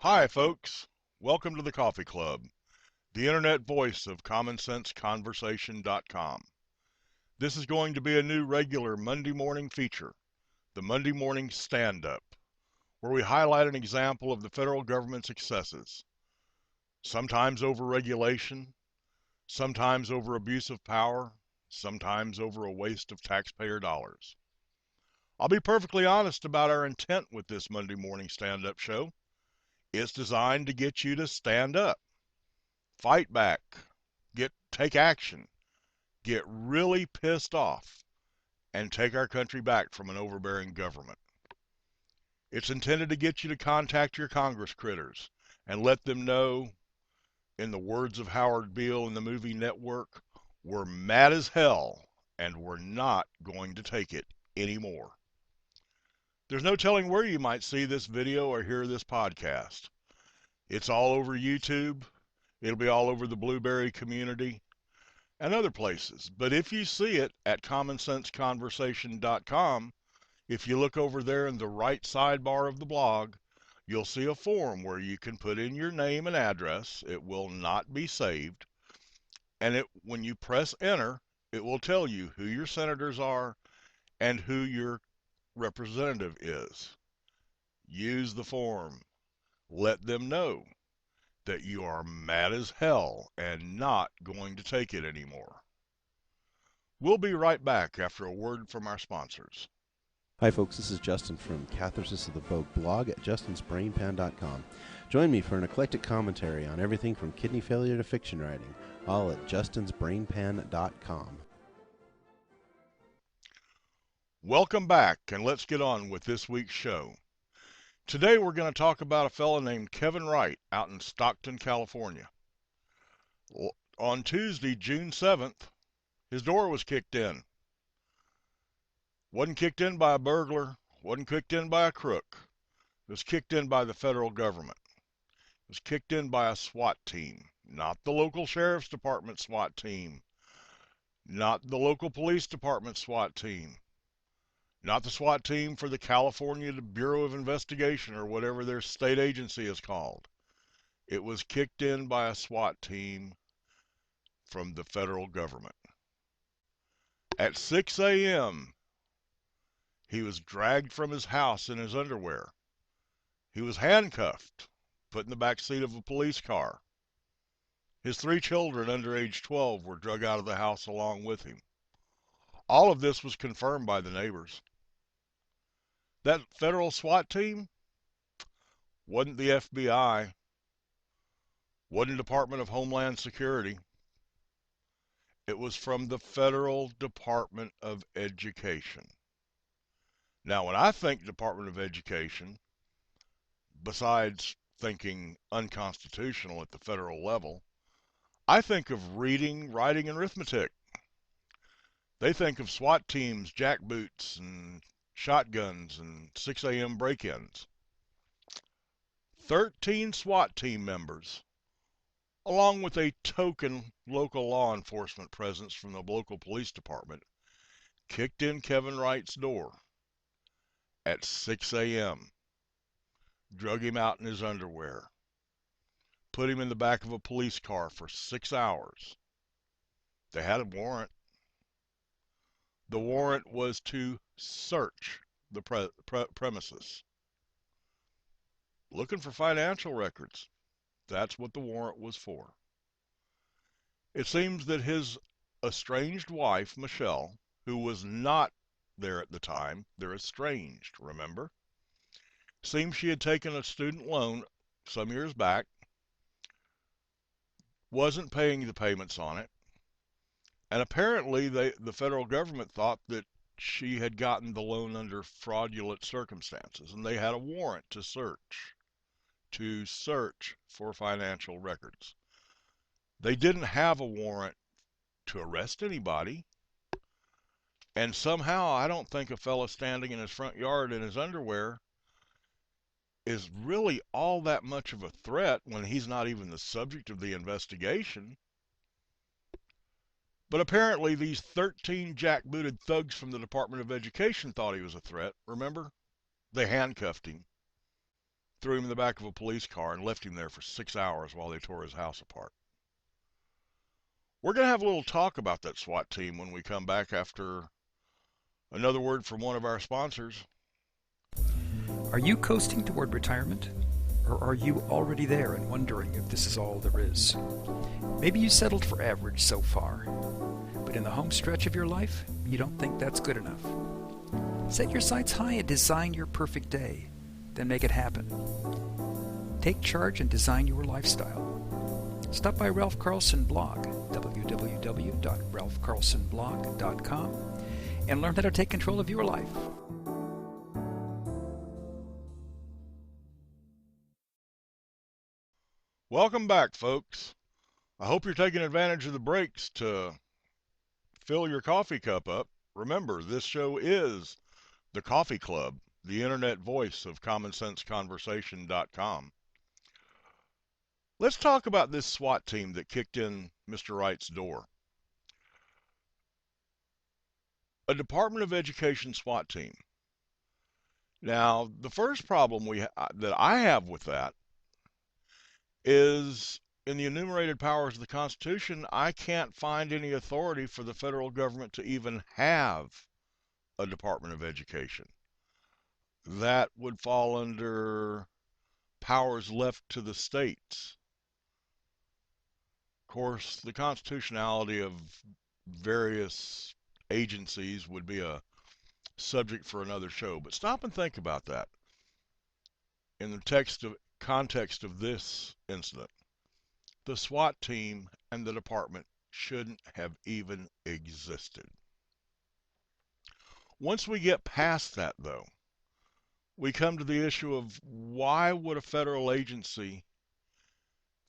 Hi, folks. Welcome to the Coffee Club, the internet voice of commonsenseconversation.com. This is going to be a new regular Monday morning feature, the Monday Morning Stand-Up, where we highlight an example of the federal government's excesses, sometimes over regulation, sometimes over abuse of power, sometimes over a waste of taxpayer dollars. I'll be perfectly honest about our intent with this Monday morning stand-up show. It's designed to get you to stand up, fight back, take action, get really pissed off, and take our country back from an overbearing government. It's intended to get you to contact your Congress critters and let them know, in the words of Howard Beale in the movie Network, we're mad as hell and we're not going to take it anymore. There's no telling where you might see this video or hear this podcast. It's all over YouTube. It'll be all over the Blueberry community and other places. But if you see it at commonsenseconversation.com, if you look over there in the right sidebar of the blog, you'll see a form where you can put in your name and address. It will not be saved. And when you press enter, it will tell you who your senators are and who your representative is. Use the form. Let them know that you are mad as hell and not going to take it anymore. We'll be right back after a word from our sponsors. Hi folks, this is Justin from Catharsis of the Vogue blog at justinsbrainpan.com. Join me for an eclectic commentary on everything from kidney failure to fiction writing, all at justinsbrainpan.com. Welcome back, and let's get on with this week's show. Today we're going to talk about a fellow named Kevin Wright out in Stockton, California. On Tuesday, June 7th, his door was kicked in. Wasn't kicked in by a burglar, wasn't kicked in by a crook. It was kicked in by the federal government. It was kicked in by a SWAT team, not the local sheriff's department SWAT team, not the local police department SWAT team, not the SWAT team for the California Bureau of Investigation or whatever their state agency is called. It was kicked in by a SWAT team from the federal government. At 6 a.m., he was dragged from his house in his underwear. He was handcuffed, put in the back seat of a police car. His 3 children under age 12 were drug out of the house along with him. All of this was confirmed by the neighbors. That federal SWAT team wasn't the FBI, wasn't Department of Homeland Security. It was from the Federal Department of Education. Now, when I think Department of Education, besides thinking unconstitutional at the federal level, I think of reading, writing, and arithmetic. They think of SWAT teams, jackboots, and shotguns, and 6 a.m. break-ins. 13 SWAT team members, along with a token local law enforcement presence from the local police department, kicked in Kevin Wright's door at 6 a.m., drug him out in his underwear, put him in the back of a police car for 6 hours. They had a warrant. The warrant was to search the premises. Looking for financial records. That's what the warrant was for. It seems that his estranged wife, Michelle, who was not there at the time, they're estranged, remember? Seems she had taken a student loan some years back, wasn't paying the payments on it, and apparently the federal government thought that she had gotten the loan under fraudulent circumstances, and they had a warrant to search for financial records. They didn't have a warrant to arrest anybody, and somehow I don't think a fella standing in his front yard in his underwear is really all that much of a threat when he's not even the subject of the investigation. But apparently these 13 jackbooted thugs from the Department of Education thought he was a threat. Remember? They handcuffed him. threw him in the back of a police car, and left him there for 6 hours while they tore his house apart. We're going to have a little talk about that SWAT team when we come back after another word from one of our sponsors. Are you coasting toward retirement? Or are you already there and wondering if this is all there is? Maybe you settled for average so far, but in the home stretch of your life, you don't think that's good enough. Set your sights high and design your perfect day, then make it happen. Take charge and design your lifestyle. Stop by Ralph Carlson blog, www.ralphcarlsonblog.com, and learn how to take control of your life. Welcome back, folks. I hope you're taking advantage of the breaks to fill your coffee cup up. Remember, this show is the Coffee Club, the internet voice of commonsenseconversation.com. Let's talk about this SWAT team that kicked in Mr. Wright's door. A Department of Education SWAT team. Now, the first problem that I have with that is in the enumerated powers of the Constitution, I can't find any authority for the federal government to even have a Department of Education. That would fall under powers left to the states. Of course, the constitutionality of various agencies would be a subject for another show, but stop and think about that in the context of this incident. The SWAT team and the department shouldn't have even existed. Once we get past that, though, we come to the issue of why would a federal agency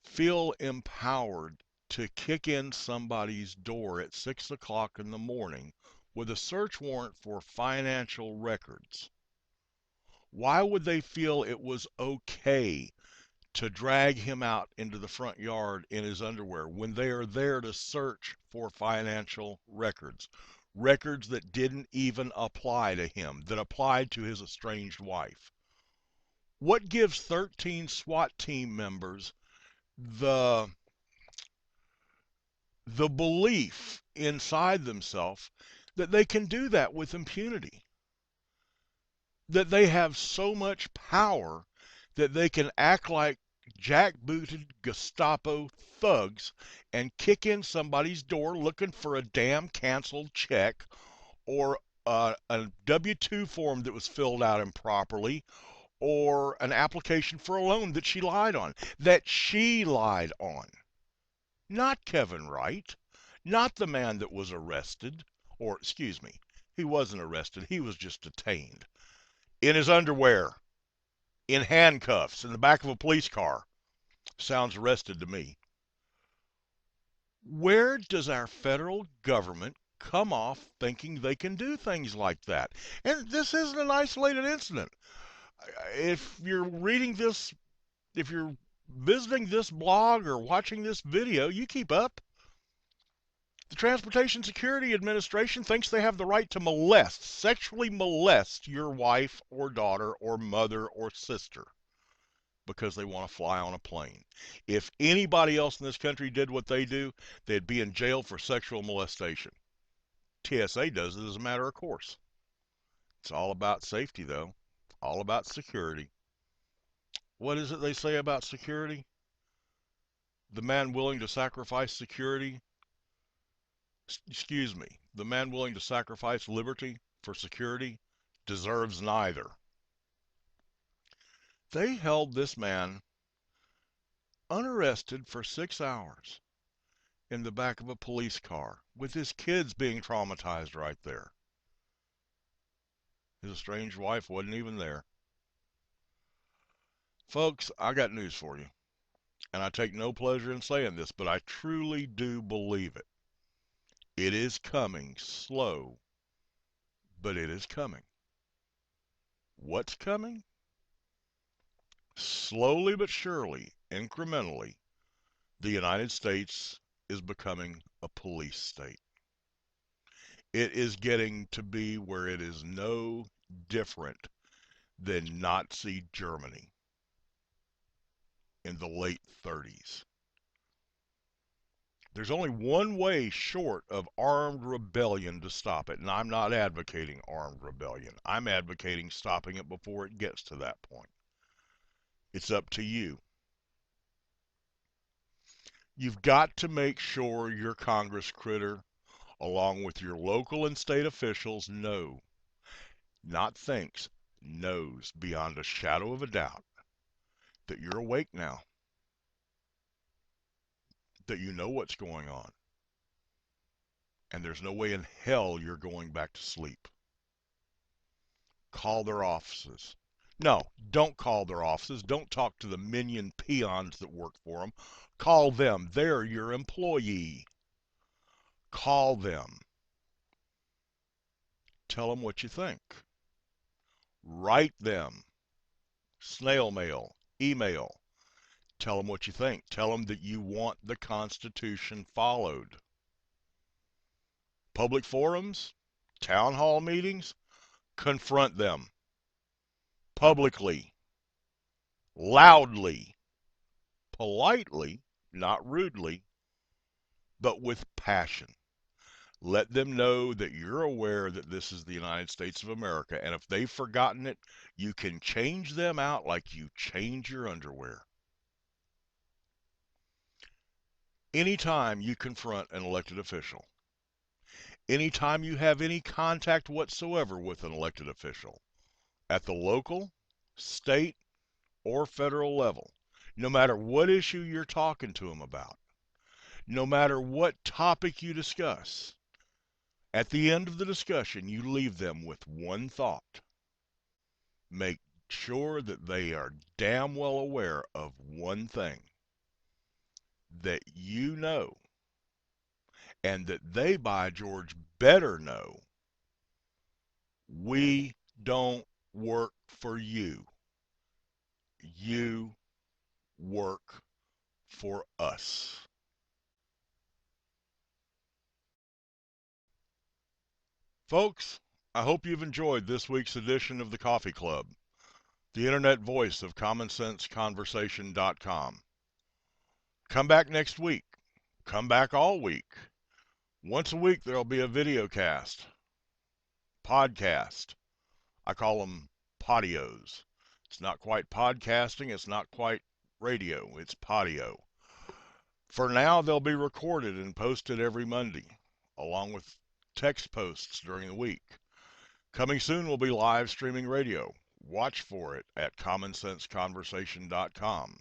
feel empowered to kick in somebody's door at 6 o'clock in the morning with a search warrant for financial records? Why would they feel it was okay to drag him out into the front yard in his underwear when they are there to search for financial records? Records that didn't even apply to him, that applied to his estranged wife. What gives 13 SWAT team members the belief inside themselves that they can do that with impunity? That they have so much power that they can act like jackbooted Gestapo thugs and kick in somebody's door looking for a damn canceled check or a W-2 form that was filled out improperly or an application for a loan that she lied on. That she lied on. Not Kevin Wright. Not the man that was arrested. Or, excuse me, he wasn't arrested. He was just detained. In his underwear. In handcuffs. In the back of a police car. Sounds arrested to me. Where does our federal government come off thinking they can do things like that? And this isn't an isolated incident. If you're reading this, if you're visiting this blog or watching this video, you keep up. The Transportation Security Administration thinks they have the right to molest, sexually molest your wife or daughter or mother or sister because they want to fly on a plane. If anybody else in this country did what they do, they'd be in jail for sexual molestation. TSA does it as a matter of course. It's all about safety, though. All about security. What is it they say about security? The man willing to sacrifice security, excuse me, the man willing to sacrifice liberty for security deserves neither. They held this man unarrested for 6 hours in the back of a police car with his kids being traumatized right there. His estranged wife wasn't even there. Folks, I got news for you. And I take no pleasure in saying this, but I truly do believe it. It is coming slow, but it is coming. What's coming? Slowly but surely, incrementally, the United States is becoming a police state. It is getting to be where it is no different than Nazi Germany. in the late 30s. There's only one way short of armed rebellion to stop it, and I'm not advocating armed rebellion. I'm advocating stopping it before it gets to that point. It's up to you. You've got to make sure your Congress critter, along with your local and state officials, know, not thinks, knows beyond a shadow of a doubt that you're awake now, that you know what's going on, and there's no way in hell you're going back to sleep. Call their offices. No, don't call their offices. Don't talk to the minion peons that work for them. Call them. They're your employee. Call them. Tell them what you think. Write them. Snail mail. Email. Tell them what you think. Tell them that you want the Constitution followed. Public forums, town hall meetings, confront them. Publicly. Loudly. Politely, not rudely, but with passion. Let them know that you're aware that this is the United States of America, and if they've forgotten it, you can change them out like you change your underwear. Anytime you confront an elected official, anytime you have any contact whatsoever with an elected official, at the local, state, or federal level, no matter what issue you're talking to them about, no matter what topic you discuss, at the end of the discussion, you leave them with one thought. Make sure that they are damn well aware of one thing, that you know, and that they, by George, better know, we don't work for you. You work for us. Folks, I hope you've enjoyed this week's edition of the Coffee Club, the internet voice of commonsenseconversation.com. Come back next week. Come back all week. Once a week, there'll be a video cast, podcast. I call them podios. It's not quite podcasting. It's not quite radio. It's podio. For now, they'll be recorded and posted every Monday, along with text posts during the week. Coming soon will be live streaming radio. Watch for it at commonsenseconversation.com.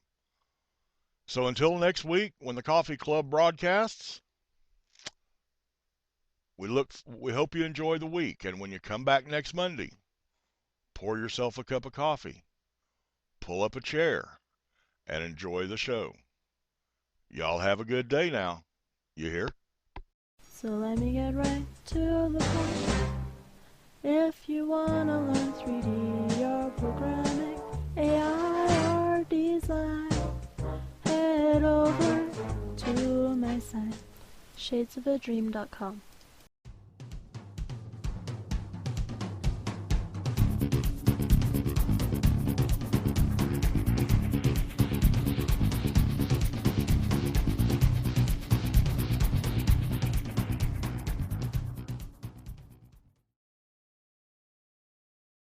So until next week, when the Coffee Club broadcasts, we hope you enjoy the week. And when you come back next Monday, pour yourself a cup of coffee, pull up a chair, and enjoy the show. Y'all have a good day now. You hear? So let me get right to the point. If you wanna learn 3D or programming, AI or design, head over to my site, shadesofadream.com.